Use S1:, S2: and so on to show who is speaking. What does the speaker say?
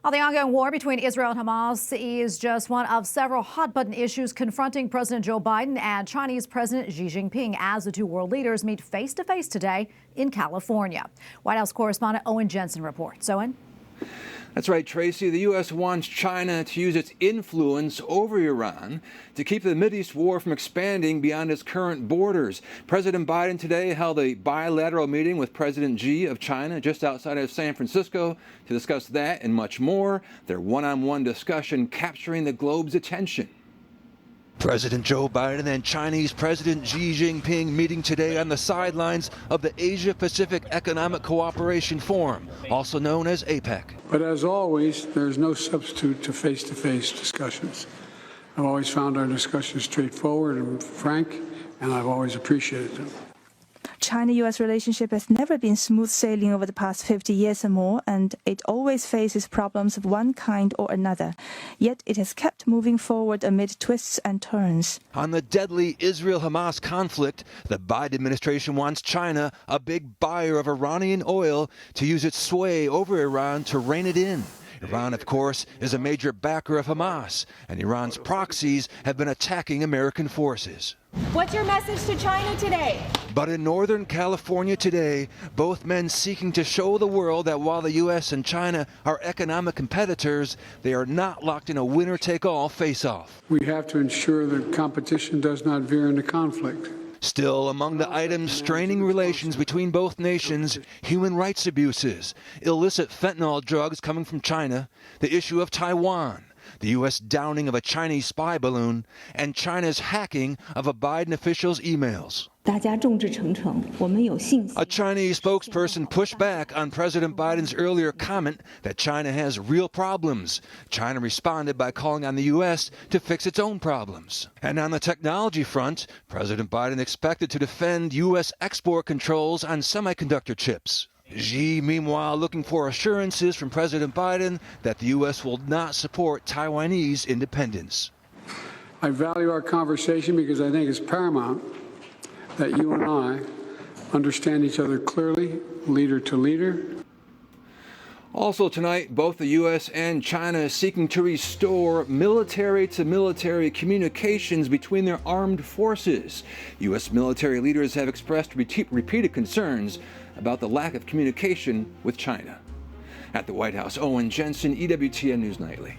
S1: Well, the ongoing war between Israel and Hamas is just one of several hot-button issues confronting President Joe Biden and Chinese President Xi Jinping as the two world leaders meet face-to-face today in California. White House Correspondent Owen Jensen reports. Owen?
S2: That's right, Tracy. The U.S. wants China to use its influence over Iran to keep the Mideast war from expanding beyond its current borders. President Biden today held a bilateral meeting with President Xi of China just outside of San Francisco to discuss that and much more. Their one-on-one discussion capturing the globe's attention. President Joe Biden and Chinese President Xi Jinping meeting today on the sidelines of the Asia-Pacific Economic Cooperation Forum, also known as APEC.
S3: But as always, there's no substitute to face-to-face discussions. I've always found our discussions straightforward and frank, and I've always appreciated them.
S4: China-U.S. relationship has never been smooth sailing over the past 50 years or more, and it always faces problems of one kind or another. Yet it has kept moving forward amid twists and turns. On the deadly Israel-Hamas conflict, the Biden administration wants China, a big buyer of Iranian oil, to use its sway over Iran to rein it in. Iran, of course, is a major backer of Hamas, and Iran's proxies have been attacking American forces.
S5: What's your message to China today?
S2: But in Northern California today, both men seeking to show the world that while the U.S. and China are economic competitors, they are not locked in a winner-take-all face-off.
S3: We have to ensure that competition does not veer into conflict.
S2: Still, among the items straining relations between both nations, human rights abuses, illicit fentanyl drugs coming from China, the issue of Taiwan, the U.S. downing of a Chinese spy balloon, and China's hacking of a Biden official's emails. A Chinese spokesperson pushed back on President Biden's earlier comment that China has real problems. China responded by calling on the U.S. to fix its own problems. And on the technology front, President Biden expected to defend U.S. export controls on semiconductor chips. Xi, meanwhile, looking for assurances from President Biden that the U.S. will not support Taiwanese independence.
S3: I value our conversation because I think it's paramount that you and I understand each other clearly, leader to leader. Also tonight, both the U.S. and China are seeking to restore military-to-military communications between their armed forces. U.S. military leaders have expressed repeated concerns about the lack of communication with China. At the White House, Owen Jensen, EWTN News Nightly.